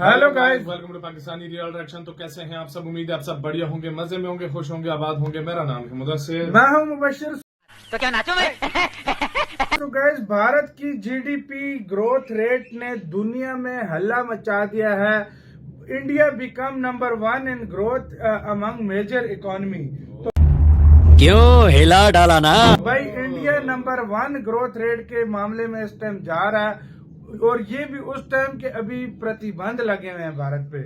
Hello guys, welcome to Pakistani real reaction. तो कैसे हैं आप सब? उम्मीद है आप सब बढ़िया होंगे, मजे में होंगे, खुश होंगे, आबाद होंगे। मेरा नाम है मुदस्सिर, मैं हूं मुबशिर। तो क्या नाचो मैं? तो गाइस, भारत की जीडीपी ग्रोथ रेट ने दुनिया में हल्ला मचा दिया है। India become number 1 in growth among major economy. तो क्यों हिला डाला ना? भाई, इंडिया नंबर 1 ग्रोथ रेट के मामले में इस टाइम जा रहा है, और ये भी उस टाइम के अभी प्रतिबंध लगे हुए हैं भारत पे।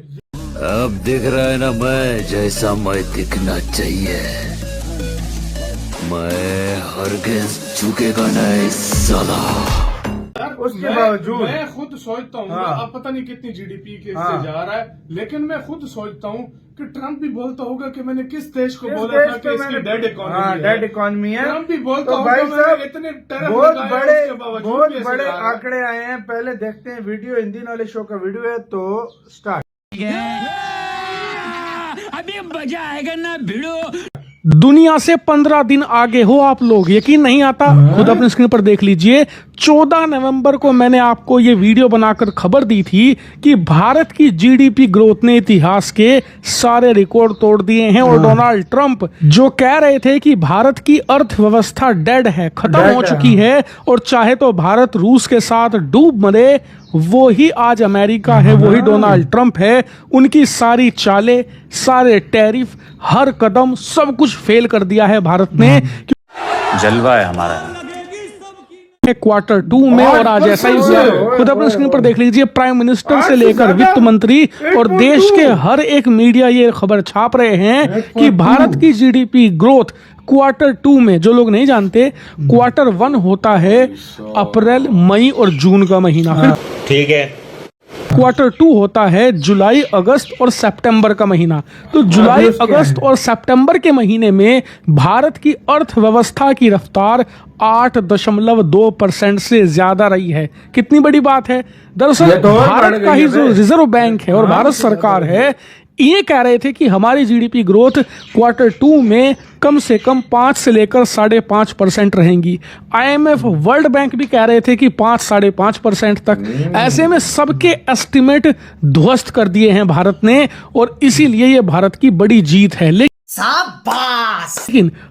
अब दिख रहा है ना मैं जैसा मैं दिखना चाहिए। मैं हरगिज झुकेगा नहीं साला। उसके बावजूद मैं खुद सोचता हूँ, हाँ। अब पता नहीं कितनी जीडीपी के हाँ। से जा रहा है, लेकिन मैं खुद सोचता हूँ कि ट्रम्प भी बोलता होगा कि मैंने किस देश को इस बोला देश था कि पे इसकी मैंने- डेड इकोनॉमी हाँ, है। डेड इकोनॉमी है। ट्रम्प भी बोलता तो होगा भाई मैंने साहब, इतने टैरिफ बहुत लगाए, बड़े उसके बावजूद बहुत भी ऐसे बड़े जा रहा है। आंकड़े आए हैं। पहले देखते हैं वीडियो, हिंदी नॉलेज शो का वीडियो है, तो स्टार्ट। अभी मजा आएगा ना भिड़ो। दुनिया से 15 दिन आगे हो आप लोग, यकीन नहीं आता? खुद अपनी स्क्रीन पर देख लीजिए। 14 नवंबर को मैंने आपको ये वीडियो बनाकर खबर दी थी कि भारत की जीडीपी ग्रोथ ने इतिहास के सारे रिकॉर्ड तोड़ दिए हैं। और डोनाल्ड ट्रंप जो कह रहे थे कि भारत की अर्थव्यवस्था डेड है, खत्म हो चुकी है, और चाहे तो भारत रूस के साथ डूब मरे, वो ही आज अमेरिका है, वही डोनाल्ड ट्रंप है। उनकी सारी चालें, सारे टैरिफ, हर कदम, सब कुछ फेल कर दिया है भारत ने। जलवा है हमारा। Q2 में, और आज ऐसा ही हुआ। खुद अपनी स्क्रीन पर देख लीजिए। प्राइम मिनिस्टर से लेकर वित्त मंत्री और देश के हर एक मीडिया ये खबर छाप रहे हैं कि भारत की जीडीपी ग्रोथ Q2 में, जो लोग नहीं जानते, Q1 होता है अप्रैल, मई और जून का महीना, फिर ठीक है। Q2 होता है जुलाई, अगस्त और सितंबर का महीना। तो जुलाई, अगस्त और सितंबर के महीने में भारत की अर्थव्यवस्था की रफ्तार 8.2% से ज्यादा रही है। कितनी बड़ी बात है। दरअसल भारत का ही जो रिजर्व बैंक है और भारत सरकार है, ये कह रहे थे कि हमारी जीडीपी ग्रोथ Q2 में कम से कम 5 से लेकर 5.5% रहेंगी। IMF, वर्ल्ड बैंक भी कह रहे थे कि 5-5.5% तक। ऐसे में सबके एस्टिमेट ध्वस्त कर दिए हैं भारत ने, और इसीलिए ये भारत की बड़ी जीत है। लेकिन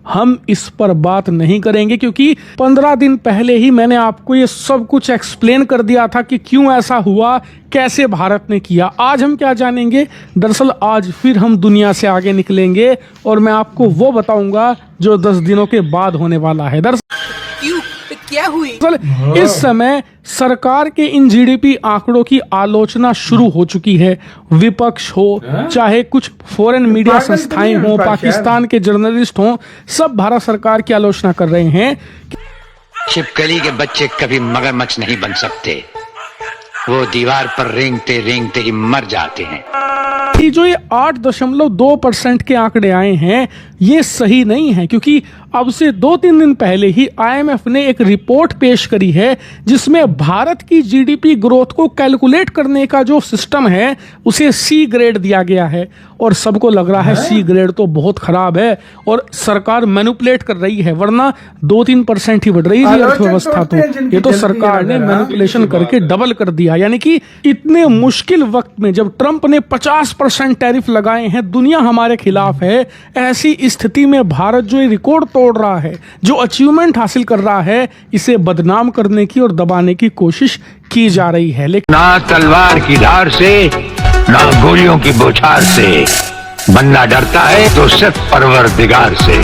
हम इस पर बात नहीं करेंगे, क्योंकि 15 दिन पहले ही मैंने आपको ये सब कुछ एक्सप्लेन कर दिया था कि क्यों ऐसा हुआ, कैसे भारत ने किया। आज हम क्या जानेंगे? दरअसल आज फिर हम दुनिया से आगे निकलेंगे, और मैं आपको वो बताऊंगा जो 10 दिनों के बाद होने वाला है। क्यों? क्या हुई? इस समय सरकार के इन जीडीपी आंकड़ों की आलोचना शुरू हो चुकी है। विपक्ष हो, चाहे कुछ फॉरेन मीडिया संस्थाएं हो, पाकिस्तान के जर्नलिस्ट हो, सब भारत सरकार की आलोचना कर रहे हैं। छिपकली के बच्चे कभी मगरमच्छ नहीं बन सकते, वो दीवार पर रेंगते रेंगते ही मर जाते हैं। कि जो ये 8.2% के आंकड़े आए हैं, ये सही नहीं है, क्योंकि अब से 2-3 दिन पहले ही IMF ने एक रिपोर्ट पेश करी है, जिसमें भारत की जीडीपी ग्रोथ को कैलकुलेट करने का जो सिस्टम है, उसे C ग्रेड दिया गया है। और सबको लग रहा है C ग्रेड तो बहुत खराब है और सरकार मैनिपुलेट कर रही है, वरना 2-3% ही बढ़ रही थी अर्थव्यवस्था। तो ये तो सरकार ने मैनिपुलेशन करके डबल कर दिया। यानी कि इतने मुश्किल वक्त में जब ट्रंप ने 50% टैरिफ लगाए हैं, दुनिया हमारे खिलाफ है, ऐसी स्थिति में भारत जो ये रिकॉर्ड तोड़ रहा है, जो अचीवमेंट हासिल कर रहा है, इसे बदनाम करने की और दबाने की कोशिश की जा रही है। लेकिन ना तलवार की धार से, ना गोलियों की बौछार से, बंदा डरता है तो सिर्फ परवरदिगार से।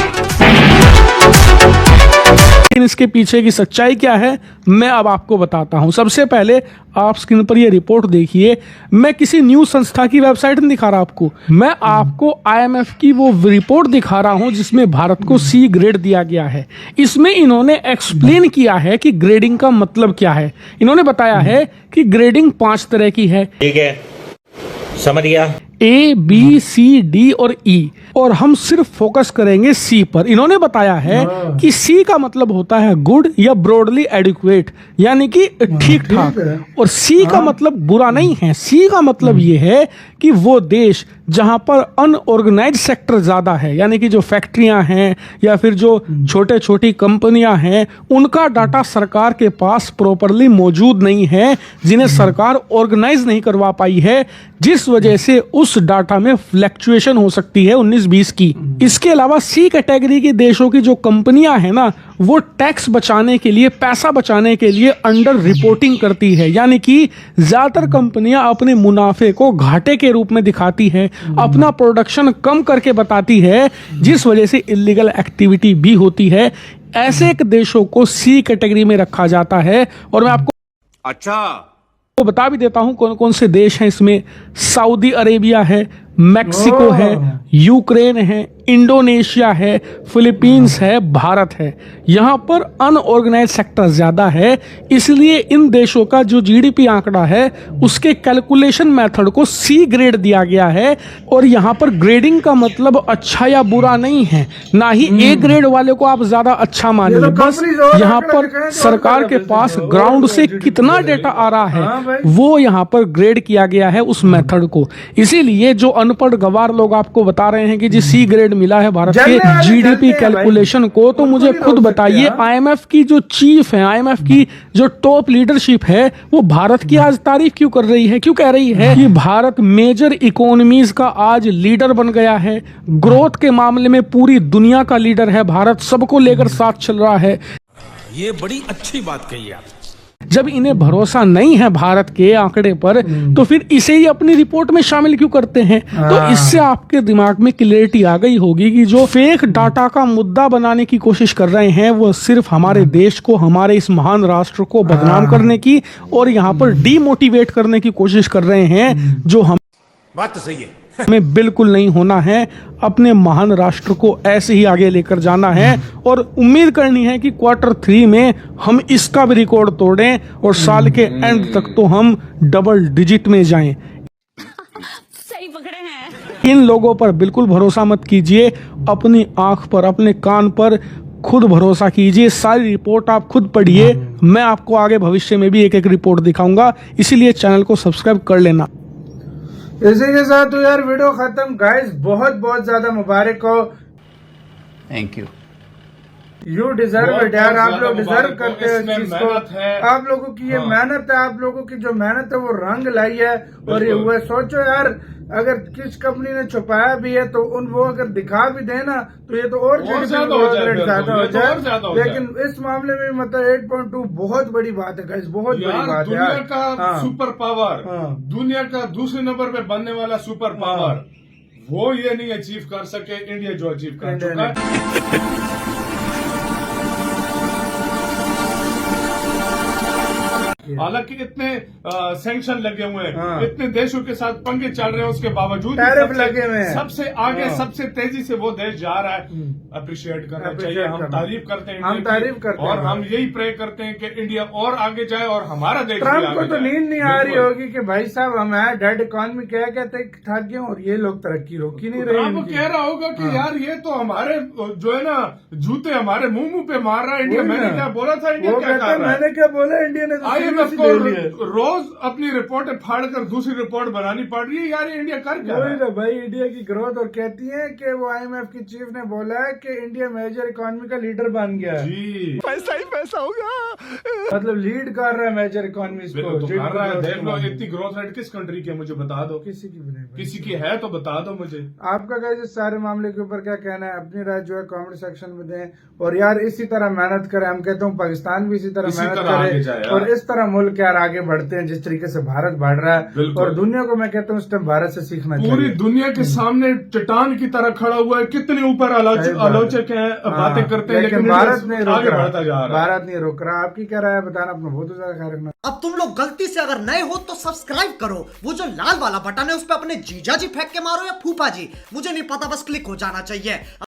लेकिन इसके पीछे की सच्चाई क्या है, मैं अब आपको बताता हूं। सबसे पहले आप स्क्रीन पर ये रिपोर्ट देखिए। मैं किसी न्यूज संस्था की वेबसाइट नहीं दिखा रहा आपको, मैं आपको IMF की वो रिपोर्ट दिखा रहा हूं जिसमें भारत को C ग्रेड दिया गया है। इसमें इन्होंने एक्सप्लेन किया है कि ग्रेडिंग का मतलब क्या है। इन्होंने बताया है कि ग्रेडिंग 5 तरह की है। ठीक है, समझ गया। A, B, C, D और E। और हम सिर्फ फोकस करेंगे सी पर। इन्होंने बताया है कि सी का मतलब होता है गुड या ब्रॉडली एडिक्वेट, यानी कि ठीक ठाक, और सी का मतलब बुरा नहीं है। सी का मतलब ये है कि वो देश जहां पर अनऑर्गेनाइज सेक्टर ज्यादा है, यानी कि जो फैक्ट्रियां हैं या फिर जो छोटे छोटी कंपनियां हैं, उनका डाटा सरकार के पास प्रॉपरली मौजूद नहीं है, जिन्हें सरकार ऑर्गेनाइज नहीं करवा पाई है, जिस वजह से उस डाटा में फ्लैक्चुएशन हो सकती है 19-20 की। इसके अलावा सी कैटेगरी के देशों की जो कंपनियां हैं ना, वो टैक्स बचाने के लिए, पैसा बचाने के लिए अंडर रिपोर्टिंग करती है, यानी कि ज्यादातर कंपनियां अपने मुनाफे को घाटे के रूप में दिखाती है, अपना प्रोडक्शन कम करके बताती है, जिस वजह से इलीगल एक्टिविटी भी होती है। ऐसे एक देशों को सी कैटेगरी में रखा जाता है। और मैं आपको तो बता भी देता हूं कौन कौन से देश हैं इसमें। सऊदी अरेबिया है, मैक्सिको है, यूक्रेन है, इंडोनेशिया है, फिलीपींस है, भारत है। यहाँ पर अनऑर्गेनाइज सेक्टर ज्यादा है, इसलिए इन देशों का जो जीडीपी आंकड़ा है उसके कैलकुलेशन मेथड को सी ग्रेड दिया गया है। और यहाँ पर ग्रेडिंग का मतलब अच्छा या बुरा नहीं है, ना ही ए ग्रेड वाले को आप ज्यादा अच्छा मानिए। बस यहाँ पर सरकार के पास ग्राउंड से कितना डेटा आ रहा है वो यहाँ पर ग्रेड किया गया है उस मेथड को। इसीलिए जो अनपढ़ गवार लोग आपको बता रहे हैं कि जी सी ग्रेड मिला है भारत के जीडीपी कैलकुलेशन को, तो मुझे खुद बताइए आईएमएफ की जो चीफ है, आईएमएफ की जो टॉप लीडरशिप है, वो भारत की आज तारीफ क्यों कर रही है? क्यों कह रही है कि भारत मेजर इकोनॉमीज का आज लीडर बन गया है? ग्रोथ के मामले में पूरी दुनिया का लीडर है भारत, सबको लेकर साथ चल रहा है। ये बड़ी अच्छी बात कही आप। जब इन्हें भरोसा नहीं है भारत के आंकड़े पर, तो फिर इसे ही अपनी रिपोर्ट में शामिल क्यों करते हैं? तो इससे आपके दिमाग में क्लियरिटी आ गई होगी कि जो फेक डाटा का मुद्दा बनाने की कोशिश कर रहे हैं वो सिर्फ हमारे देश को, हमारे इस महान राष्ट्र को बदनाम करने की और यहाँ पर डीमोटिवेट करने की कोशिश कर रहे हैं, जो हम बात तो सही है। हमें बिल्कुल नहीं होना है। अपने महान राष्ट्र को ऐसे ही आगे लेकर जाना है और उम्मीद करनी है कि Q3 में हम इसका भी रिकॉर्ड तोड़ें और साल के एंड तक तो हम डबल डिजिट में जाएं। सही पकड़े हैं। इन लोगों पर बिल्कुल भरोसा मत कीजिए, अपनी आंख पर, अपने कान पर खुद भरोसा कीजिए। सारी रिपोर्ट आप खुद पढ़िए। मैं आपको आगे भविष्य में भी एक एक रिपोर्ट दिखाऊंगा, इसीलिए चैनल को सब्सक्राइब कर लेना। इसी के साथ तो यार वीडियो खत्म। गाइस बहुत बहुत ज्यादा मुबारक हो। Thank you. You deserve it यार, आप लोग डिजर्व मुबारक हो, करते हैं इसमें इस चीज मेहनत को। है। आप लोगों की ये मेहनत है, आप लोगों की जो मेहनत है वो रंग लाई है और ये हुआ है। सोचो यार, अगर किस कंपनी ने छुपाया भी है तो वो अगर दिखा भी दे ना तो ये तो और ज्यादा हो जाए। लेकिन इस मामले में मतलब 8.2 बहुत बड़ी बात है गाइस, बहुत बड़ी बात है। दुनिया का सुपर पावर, दुनिया का दूसरे नंबर पे बनने वाला सुपर पावर, वो ये नहीं अचीव कर सके, इंडिया जो अचीव कर चुका है। हालांकि इतने सैंक्शन लगे हुए हैं, इतने देशों के साथ पंगे चल रहे हैं, उसके बावजूद टैरिफ लगे हुए हैं। सबसे आगे, सबसे तेजी से वो देश जा रहा है। अप्रिशिएट करना चाहिए। हम तारीफ करते हैं, हम तारीफ करते हैं और हम यही प्रे करते हैं कि इंडिया और आगे जाए और हमारा देश भी ट्रम्प आगे को तो जाए। नींद नहीं आ रही होगी कि भाई साहब हम है डेड इकॉनमी क्या कहते थक गए और ये लोग तरक्की रोक ही नहीं रहे। ट्रम्प कह रहा होगा कि यार ये तो हमारे जो है ना जूते हमारे मुंह पे मार रहा है इंडिया। मैंने क्या बोला था, इंडिया क्या कर रहा है? मैंने क्या बोला, इंडिया ने तो IMF सीरियसली ले लिया। को रोज अपनी रिपोर्टें फाड़ कर दूसरी रिपोर्ट बनानी पड़ रही है। यार ये इंडिया कर क्या रहा वही है? ना भाई, इंडिया की ग्रोथ। और कहती है कि वो IMF की चीफ ने बोला है कि इंडिया मेजर इकोनॉमी का लीडर बन गया है। जी, पैसा ही पैसा होगा। मतलब लीड कर रहा है मेजर इकोनॉमीज को। तो कर रहा है। देख लो इतनी ग्रोथ रेट किस कंट्री की है, मुझे बता दो। किसी की भी नहीं भाई। किसी की है तो बता दो मुझे। आपका गाइस इस सारे मामले के ऊपर क्या कहना है, अपनी राय जो है कमेंट सेक्शन में दें। और यार इसी तरह मेहनत करें। हम कहते हैं पाकिस्तान भी इसी तरह मेहनत करे और इस तरह मुल्क यार आगे बढ़ते हैं जिस तरीके से भारत बढ़ रहा है। और दुनिया को मैं कहता हूँ इस टाइम भारत से सीखना चाहिए। पूरी दुनिया के सामने चट्टान की तरह खड़ा हुआ है। कितने ऊपर आलोचक हैं, बातें करते हैं, लेकिन भारत नहीं रोक आगे बढ़ता जा रहा। रहा है। भारत नहीं रोक रहा। आपकी क्या राय है बताना, अपना बहुत ज्यादा ख्याल रखना। अब तुम लोग गलती से अगर नए हो तो सब्सक्राइब करो। वो जो लाल वाला बटन है उस पर अपने जीजा जी फेंक के मारो या फूफा जी, मुझे नहीं पता, बस क्लिक हो जाना चाहिए।